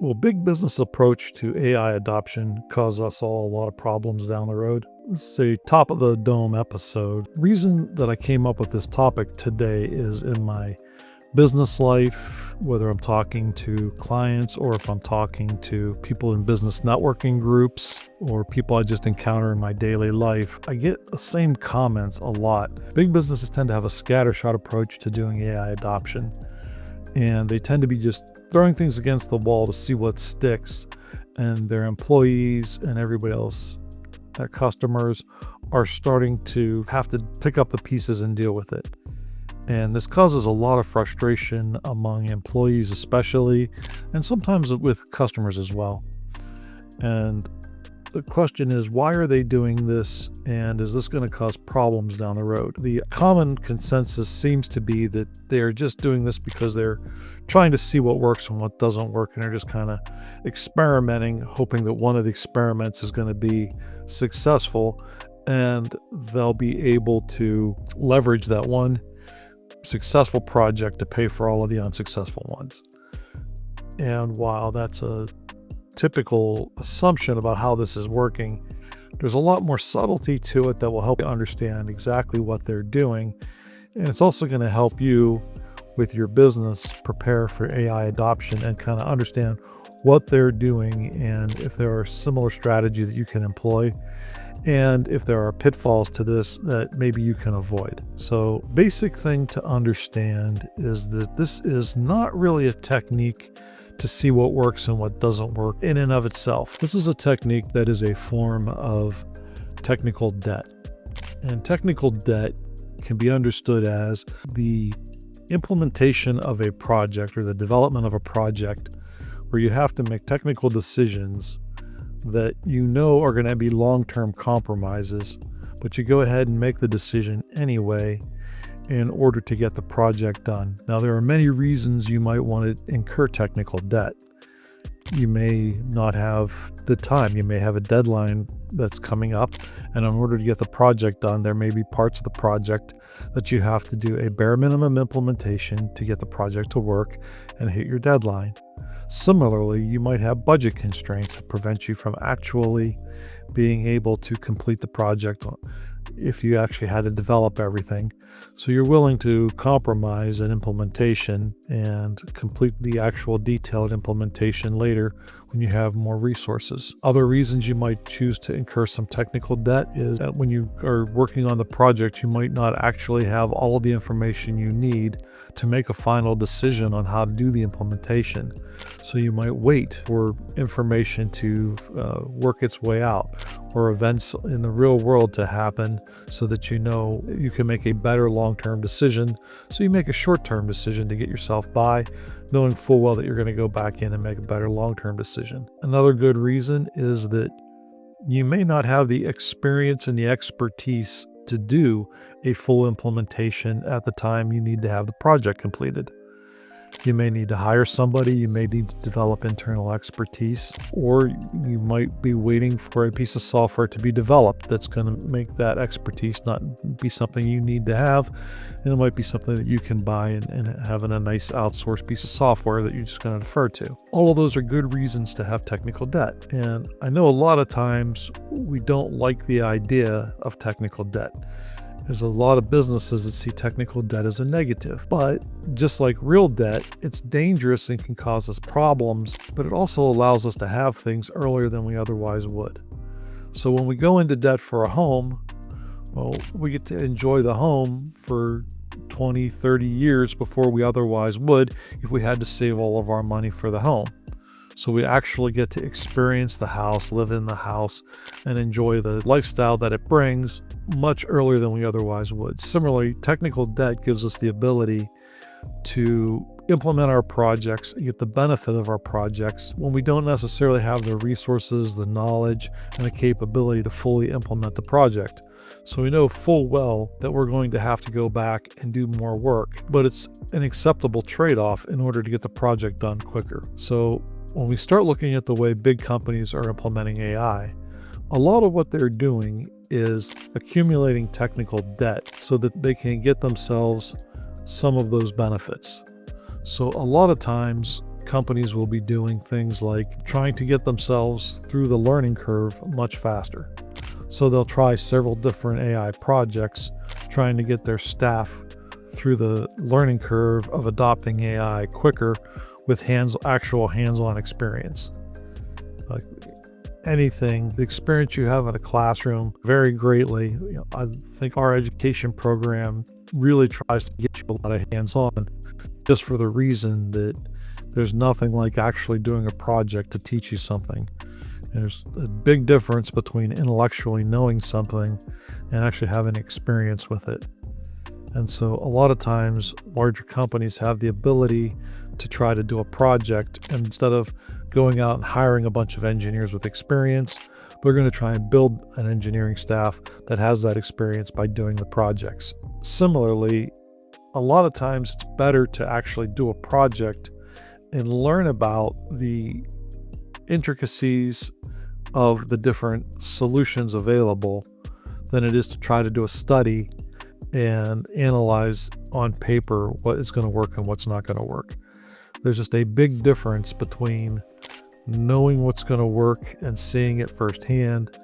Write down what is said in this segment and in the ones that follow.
Will big business approach to AI adoption cause us all a lot of problems down the road? This is a top of the dome episode. Reason that I came up with this topic today is in my business life, whether I'm talking to clients or if I'm talking to people in business networking groups or people I just encounter in my daily life, I get the same comments a lot. Big businesses tend to have a scattershot approach to doing AI adoption, and they tend to be just throwing things against the wall to see what sticks, and their employees and everybody else, their customers, are starting to have to pick up the pieces and deal with it. And this causes a lot of frustration among employees especially, and sometimes with customers as well. And the question is, why are they doing this, and is this going to cause problems down the road? The common consensus seems to be that they're just doing this because they're trying to see what works and what doesn't work, and they're just kind of experimenting, hoping that one of the experiments is going to be successful, and they'll be able to leverage that one successful project to pay for all of the unsuccessful ones. And while that's a typical assumption about how this is working, there's a lot more subtlety to it that will help you understand exactly what they're doing. And it's also going to help you with your business prepare for AI adoption and kind of understand what they're doing, and if there are similar strategies that you can employ, and if there are pitfalls to this that maybe you can avoid. So basic thing to understand is that this is not really a technique to see what works and what doesn't work in and of itself. This is a technique that is a form of technical debt. And technical debt can be understood as the implementation of a project or the development of a project where you have to make technical decisions that you know are going to be long-term compromises, but you go ahead and make the decision anyway in order to get the project done. Now, there are many reasons you might want to incur technical debt. You may not have the time. You may have a deadline that's coming up, and in order to get the project done, there may be parts of the project that you have to do a bare minimum implementation to get the project to work and hit your deadline. Similarly, you might have budget constraints that prevent you from actually being able to complete the project if you actually had to develop everything. So you're willing to compromise an implementation and complete the actual detailed implementation later when you have more resources. Other reasons you might choose to incur some technical debt is that when you are working on the project, you might not actually have all of the information you need to make a final decision on how to do the implementation. So you might wait for information to work its way out, or events in the real world to happen so that you know you can make a better long-term decision. So you make a short-term decision to get yourself by, knowing full well that you're going to go back in and make a better long-term decision. Another good reason is that you may not have the experience and the expertise to do a full implementation at the time you need to have the project completed. You may need to hire somebody, you may need to develop internal expertise, or you might be waiting for a piece of software to be developed that's going to make that expertise not be something you need to have, and it might be something that you can buy and have in a nice outsourced piece of software that you're just going to defer to. All of those are good reasons to have technical debt, and I know a lot of times we don't like the idea of technical debt. There's a lot of businesses that see technical debt as a negative, but just like real debt, it's dangerous and can cause us problems, but it also allows us to have things earlier than we otherwise would. So when we go into debt for a home, well, we get to enjoy the home for 20, 30 years before we otherwise would if we had to save all of our money for the home. So we actually get to experience the house, live in the house, and enjoy the lifestyle that it brings much earlier than we otherwise would. Similarly, technical debt gives us the ability to implement our projects and get the benefit of our projects when we don't necessarily have the resources, the knowledge, and the capability to fully implement the project. So we know full well that we're going to have to go back and do more work, but it's an acceptable trade-off in order to get the project done quicker. So when we start looking at the way big companies are implementing AI, a lot of what they're doing is accumulating technical debt so that they can get themselves some of those benefits. So a lot of times companies will be doing things like trying to get themselves through the learning curve much faster. So they'll try several different AI projects, trying to get their staff through the learning curve of adopting AI quicker with actual hands-on experience. Like anything, the experience you have in a classroom vary greatly. I think our education program really tries to get you a lot of hands-on, just for the reason that there's nothing like actually doing a project to teach you something. And there's a big difference between intellectually knowing something and actually having experience with it. And so a lot of times larger companies have the ability to try to do a project, and instead of going out and hiring a bunch of engineers with experience, they're going to try and build an engineering staff that has that experience by doing the projects. Similarly, a lot of times it's better to actually do a project and learn about the intricacies of the different solutions available than it is to try to do a study and analyze on paper what is going to work and what's not going to work. There's just a big difference between knowing what's going to work and seeing it firsthand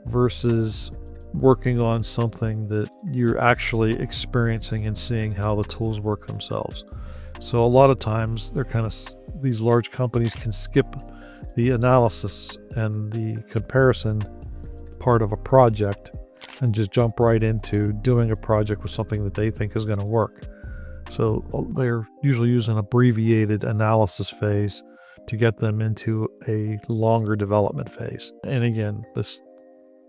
versus working on something that you're actually experiencing and seeing how the tools work themselves. So a lot of times these large companies can skip the analysis and the comparison part of a project and just jump right into doing a project with something that they think is going to work. So they're usually using an abbreviated analysis phase to get them into a longer development phase. And again,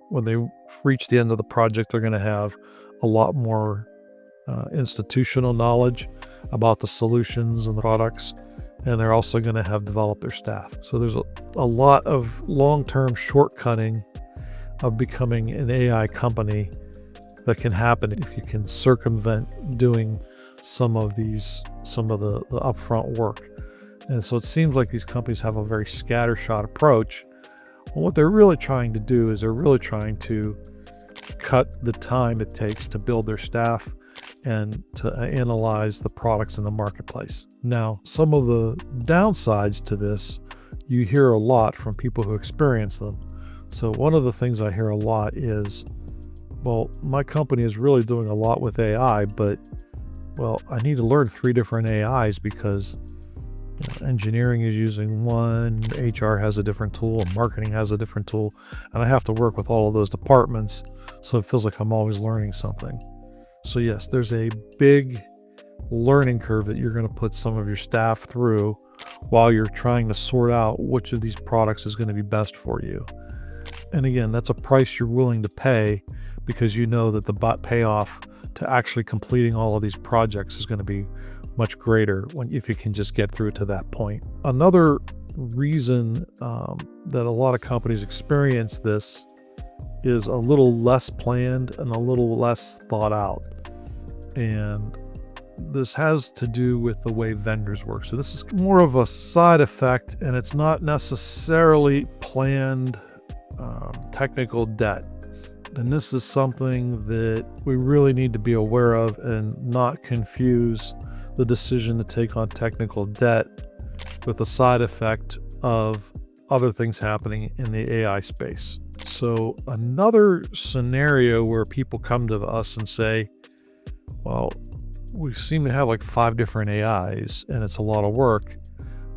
when they reach the end of the project, they're going to have a lot more institutional knowledge about the solutions and the products, and they're also going to have developed their staff. So there's a lot of long-term shortcutting of becoming an AI company that can happen if you can circumvent doing some of the upfront work. And so it seems like these companies have a very scattershot approach. Well, what they're really trying to do is they're really trying to cut the time it takes to build their staff and to analyze the products in the marketplace. Now, some of the downsides to this, you hear a lot from people who experience them. So one of the things I hear a lot is, well, my company is really doing a lot with AI, but well, I need to learn 3 different AIs because engineering is using one, HR has a different tool, and marketing has a different tool, and I have to work with all of those departments, so it feels like I'm always learning something. So yes, there's a big learning curve that you're going to put some of your staff through while you're trying to sort out which of these products is going to be best for you. And again, that's a price you're willing to pay because you know that the payoff to actually completing all of these projects is going to be much greater if you can just get through to that point. Another reason that a lot of companies experience this is a little less planned and a little less thought out. And this has to do with the way vendors work. So this is more of a side effect, and it's not necessarily planned technical debt. And this is something that we really need to be aware of and not confuse the decision to take on technical debt with the side effect of other things happening in the AI space. So another scenario where people come to us and say, well, we seem to have like 5 different AIs and it's a lot of work.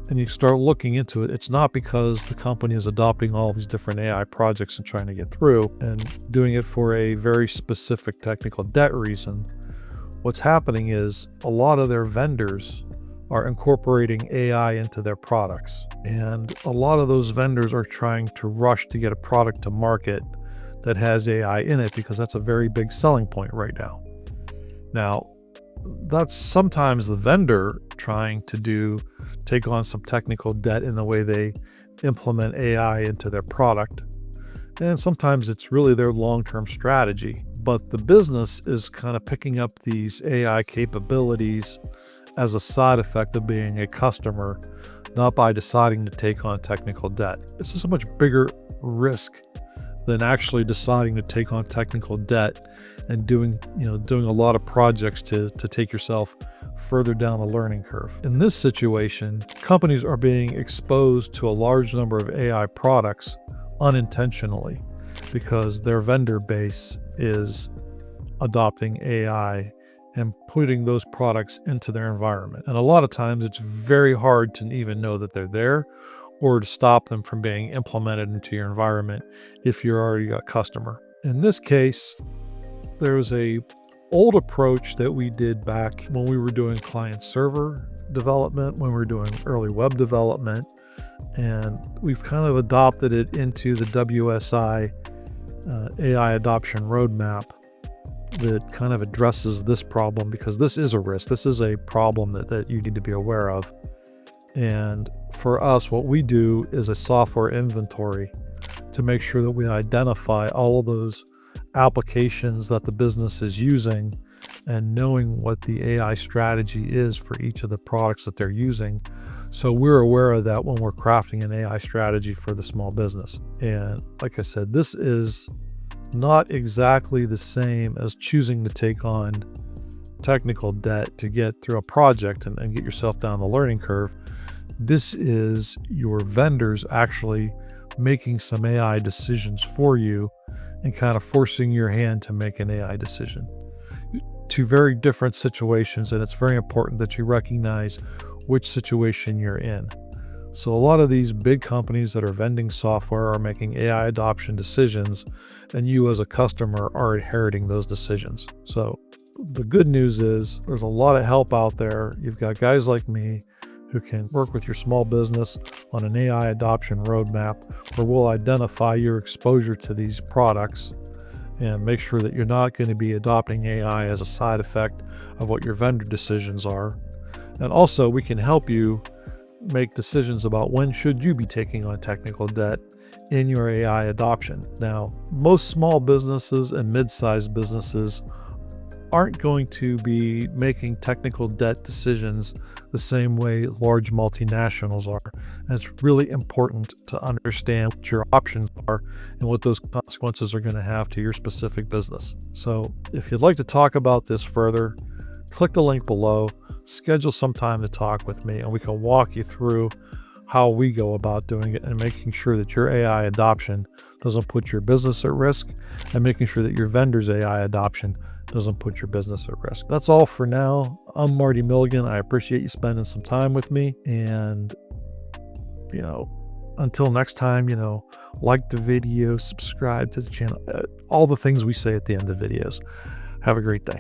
And you start looking into it, it's not because the company is adopting all these different AI projects and trying to get through and doing it for a very specific technical debt reason. What's happening is a lot of their vendors are incorporating AI into their products. And a lot of those vendors are trying to rush to get a product to market that has AI in it because that's a very big selling point right now. Now, that's sometimes the vendor trying to take on some technical debt in the way they implement AI into their product. And sometimes it's really their long-term strategy. But the business is kind of picking up these AI capabilities as a side effect of being a customer, not by deciding to take on technical debt. It's just a much bigger risk than actually deciding to take on technical debt and doing a lot of projects to take yourself further down the learning curve. In this situation, companies are being exposed to a large number of AI products unintentionally because their vendor base is adopting AI and putting those products into their environment. And a lot of times it's very hard to even know that they're there or to stop them from being implemented into your environment if you're already a customer. In this case, there was a old approach that we did back when we were doing client server development, when we were doing early web development, and we've kind of adopted it into the WSI AI adoption roadmap that kind of addresses this problem, because this is a risk. This is a problem that you need to be aware of. And for us, what we do is a software inventory to make sure that we identify all of those applications that the business is using, and knowing what the AI strategy is for each of the products that they're using. So we're aware of that when we're crafting an AI strategy for the small business. And like I said, this is not exactly the same as choosing to take on technical debt to get through a project and get yourself down the learning curve. This is your vendors actually making some AI decisions for you and kind of forcing your hand to make an AI decision. Two very different situations, and it's very important that you recognize which situation you're in. So a lot of these big companies that are vending software are making AI adoption decisions, and you as a customer are inheriting those decisions. So the good news is there's a lot of help out there. You've got guys like me who can work with your small business on an AI adoption roadmap where we'll identify your exposure to these products and make sure that you're not going to be adopting AI as a side effect of what your vendor decisions are. And also we can help you make decisions about when should you be taking on technical debt in your AI adoption. Now, most small businesses and mid-sized businesses aren't going to be making technical debt decisions the same way large multinationals are. And it's really important to understand what your options are and what those consequences are going to have to your specific business. So if you'd like to talk about this further, click the link below, schedule some time to talk with me, and we can walk you through how we go about doing it and making sure that your AI adoption doesn't put your business at risk, and making sure that your vendor's AI adoption doesn't put your business at risk. That's all for now. I'm Marty Milligan. I appreciate you spending some time with me. And, until next time, like the video, subscribe to the channel, all the things we say at the end of videos. Have a great day.